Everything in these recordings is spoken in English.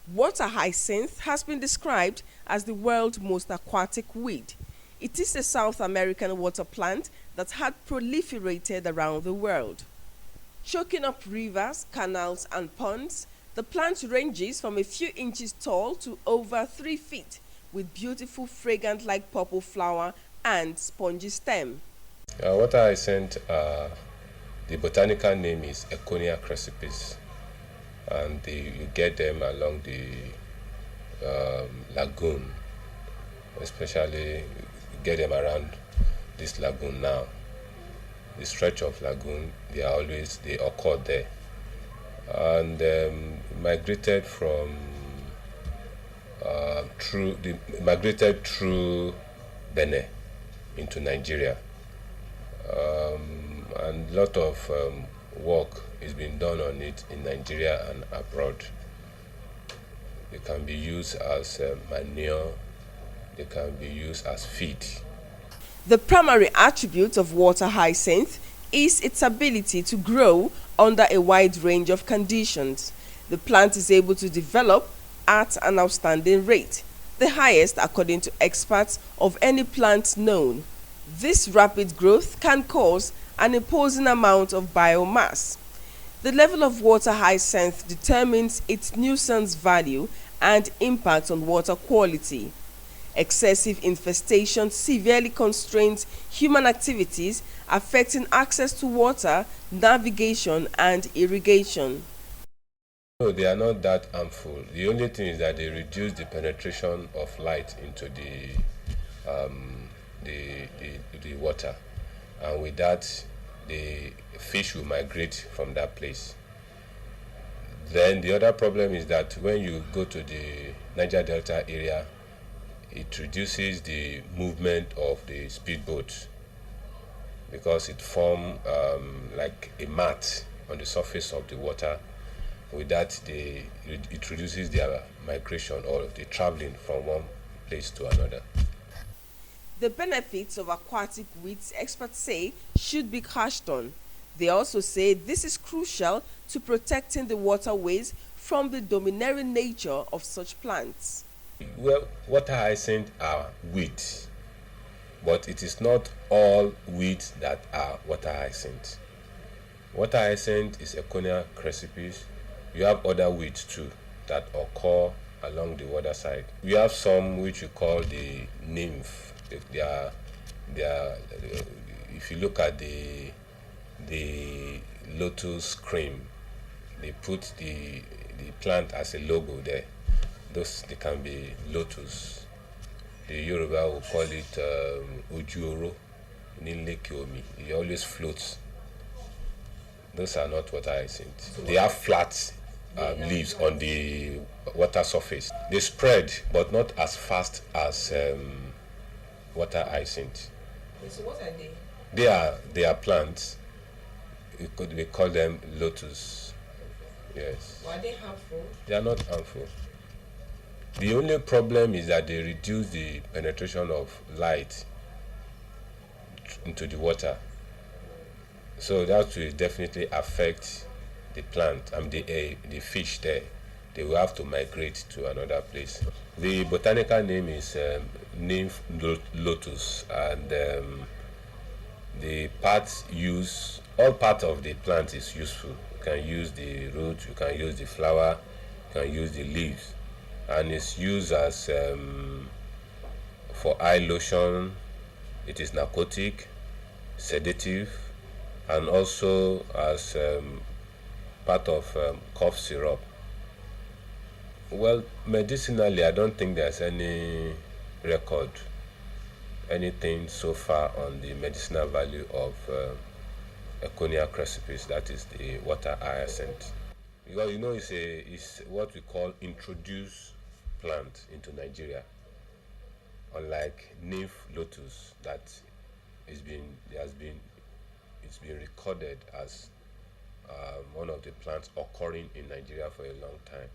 Water hyacinth has been described as the world's most aquatic weed. It is a South American water plant that had proliferated around the world. Choking up rivers, canals, and ponds, the plant ranges from a few inches tall to over 3 feet, with beautiful fragrant like purple flower and spongy stem. Water hyacinth, the botanical name is Econia crecipes, and you get them along the lagoon, especially you get them around this lagoon now. The stretch of lagoon, they occur there, and migrated from migrated through Benin into Nigeria, and a lot of work is being done on it in Nigeria and abroad. They can be used as manure, they can be used as feed. The primary attribute of water hyacinth is its ability to grow under a wide range of conditions. The plant is able to develop at an outstanding rate, the highest according to experts of any plant known. This rapid growth can cause an imposing amount of biomass. The level of water hyacinth determines its nuisance value and impact on water quality. Excessive infestation severely constrains human activities, affecting access to water, navigation, and irrigation. No, they are not that harmful. The only thing is that they reduce the penetration of light into the water, and with that, the fish will migrate from that place. Then the other problem is that when you go to the Niger Delta area, it reduces the movement of the speedboat because it forms like a mat on the surface of the water. With that, it reduces their migration or the traveling from one place to another. The benefits of aquatic weeds, experts say, should be cashed on. They also say this is crucial to protecting the waterways from the domineering nature of such plants. Well, water hyacinth are weeds, but it is not all weeds that are water hyacinth. Water hyacinth is Econia crecipes. You have other weeds too that occur along the water side. We have some which we call the nymph. They are, if you look at the lotus cream, they put the plant as a logo there. Those, they can be lotus. The Yoruba will call it Ojuoro, Nilekiomi. It always floats. Those are not water hyacinth. They have flat leaves on the water surface. They spread, but not as fast as water hyacinth. So what are they? They are plants. We call them lotus. Yes. Are they harmful? They are not harmful. The only problem is that they reduce the penetration of light into the water. So that will definitely affect the plant and the fish there. They will have to migrate to another place. The botanical name is nymph lotus, and the parts all part of the plant is useful. You can use the root, you can use the flower, you can use the leaves, and it's used as for eye lotion. It is narcotic, sedative, and also as part of cough syrup. Well, medicinally, I don't think there's any record, anything so far on the medicinal value of Econia crecipes, that is the water hyacinth. Because it's what we call introduced plant into Nigeria, unlike nymph lotus that it's been recorded as one of the plants occurring in Nigeria for a long time.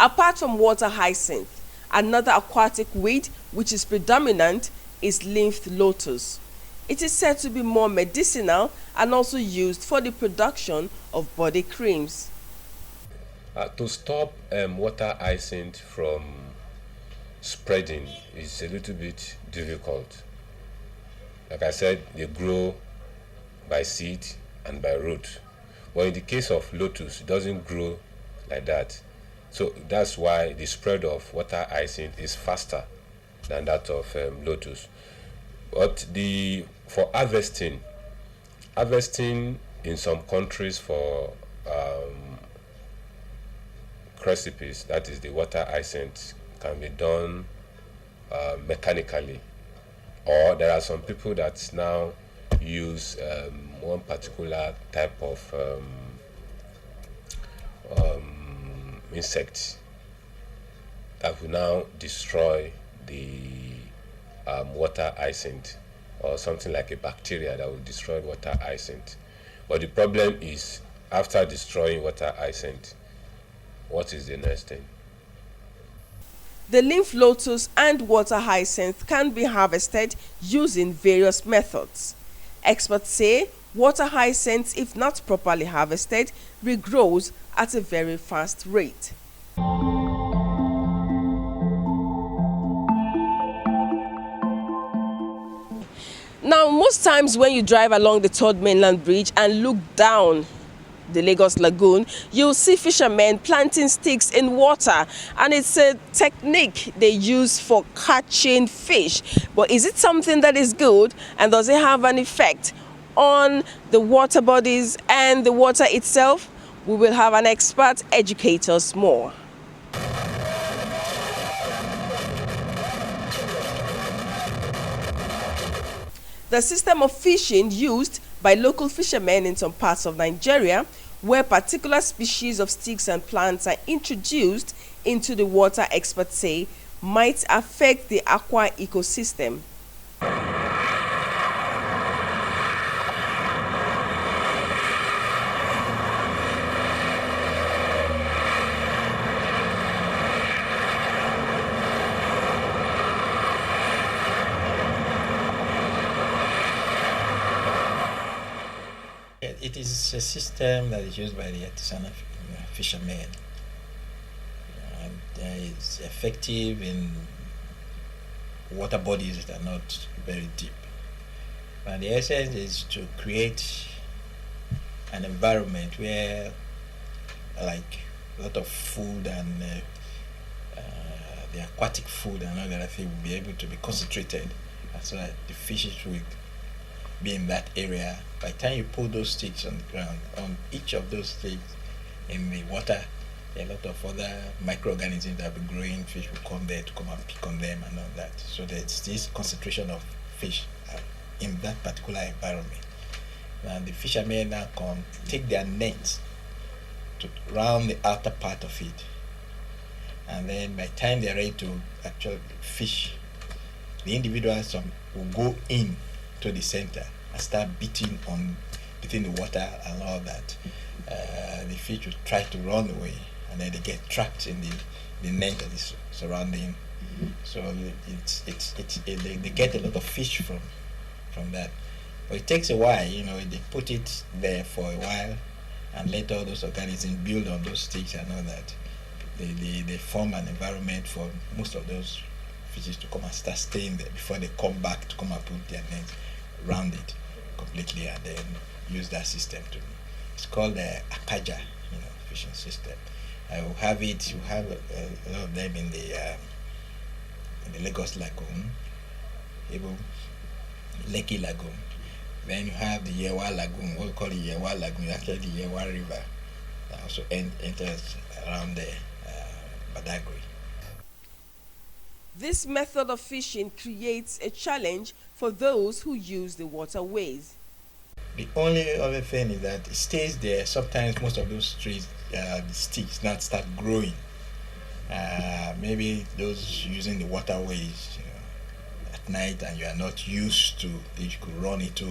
Apart from water hyacinth, another aquatic weed which is predominant is lymph lotus. It is said to be more medicinal and also used for the production of body creams. To stop water hyacinth from spreading is a little bit difficult. Like I said, they grow by seed and by root. But in the case of lotus, it doesn't grow like that. So that's why the spread of water hyacinth is faster than that of lotus. But for harvesting in some countries for recipes, that is the water hyacinth, can be done mechanically, or there are some people that now use one particular type of insect that will now destroy the water hyacinth, or something like a bacteria that will destroy water hyacinth. But the problem is, after destroying water hyacinth, what is the next thing? The lymph lotus and water hyacinth can be harvested using various methods. Experts say water hyacinth, if not properly harvested, regrows at a very fast rate. Now, most times when you drive along the Third Mainland Bridge and look down the Lagos Lagoon, you'll see fishermen planting sticks in water, and it's a technique they use for catching fish. But is it something that is good, and does it have an effect on the water bodies and the water itself? We will have an expert educate us more. The system of fishing used by local fishermen in some parts of Nigeria, where particular species of sticks and plants are introduced into the water, experts say, might affect the aqua ecosystem. It is a system that is used by the artisanal fishermen, and it's effective in water bodies that are not very deep. And the essence is to create an environment where, like, a lot of food and the aquatic food and all that I think will be able to be concentrated, so that the fishes will be in that area. By the time you put those sticks on the ground, on each of those sticks in the water, there are a lot of other microorganisms that will be growing. Fish will come there to come and pick on them and all that. So there's this concentration of fish in that particular environment. And the fishermen now come, take their nets to round the outer part of it. And then by the time they're ready to actually fish, the individuals will go in to the center and start beating the water and all that. The fish will try to run away, and then they get trapped in the net that is surrounding. So they get a lot of fish from that. But it takes a while, they put it there for a while, and let all those organisms build on those sticks and all that. They form an environment for most of those fishes to come and start staying there before they come back to come and put their nets around it completely, and then use that system to. It's called the Akaja, fishing system. I will have it. You have a lot of them in the Lagos Lagoon, even Lekki Lagoon. Then you have the Yewa Lagoon. What we call the Yewa Lagoon, actually the Yewa River, that also enters around the Badagry. This method of fishing creates a challenge for those who use the waterways. The only other thing is that it stays there. Sometimes most of those trees, the sticks now start growing. Maybe those using the waterways at night, and you are not used to, you could run into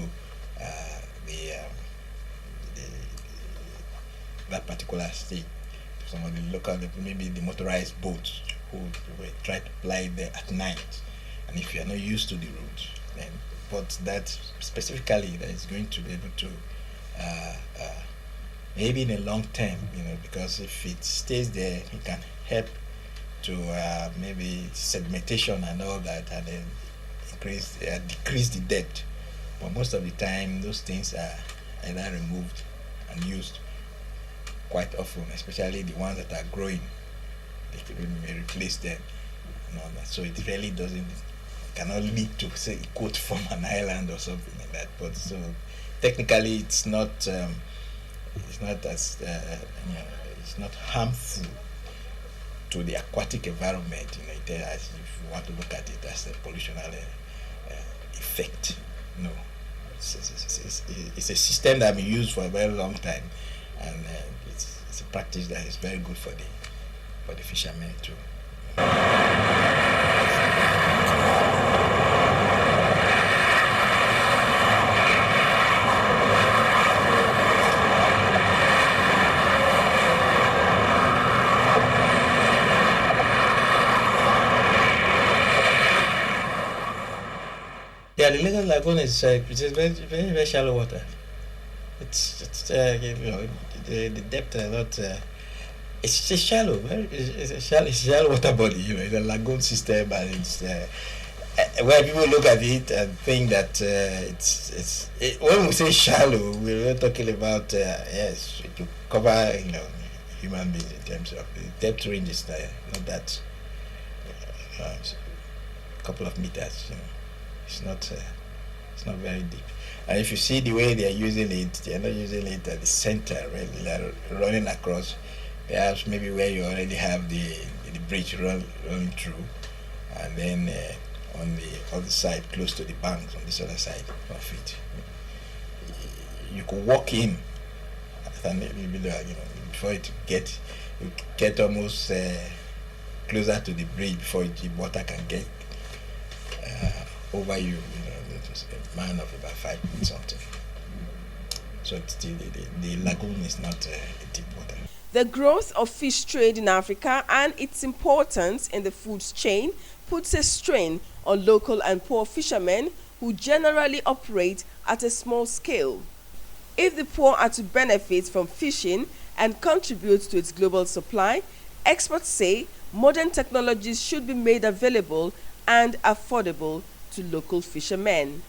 that particular stick. Some of the local, maybe the motorized boats, who will try to ply there at night, and if you are not used to the route, then but that specifically that is going to be able to maybe in a long term, because if it stays there, it can help to maybe sedimentation and all that, and then decrease the depth. But most of the time, those things are either removed and used quite often, especially the ones that are growing. They may replace them and all that. So it really cannot lead to, say, a quote from an island or something like that. But so technically, it's not as it's not harmful to the aquatic environment. If you want to look at it as a pollutional effect. No, it's a system that has been used for a very long time, and it's a practice that is very good for the fishermen too. Yeah, the Lagos Lagoon is very, very, very shallow water. It's the depth are not. It's just shallow. It's a shallow water body. It's a lagoon system, and it's where people look at it and think that when we say shallow, we're not talking about to cover human beings in terms of the depth range is not that a couple of meters. It's not very deep. And if you see the way they are using it, they are not using it at the center, really. They are running across, perhaps maybe where you already have the bridge running through, and then on the other side, close to the banks, on this other side of it, you could walk in, and before it get almost closer to the bridge before the water can get over you. It was a man of about 5 feet something. So the lagoon is not deep water. The growth of fish trade in Africa and its importance in the food chain puts a strain on local and poor fishermen who generally operate at a small scale. If the poor are to benefit from fishing and contribute to its global supply, experts say modern technologies should be made available and affordable to local fishermen.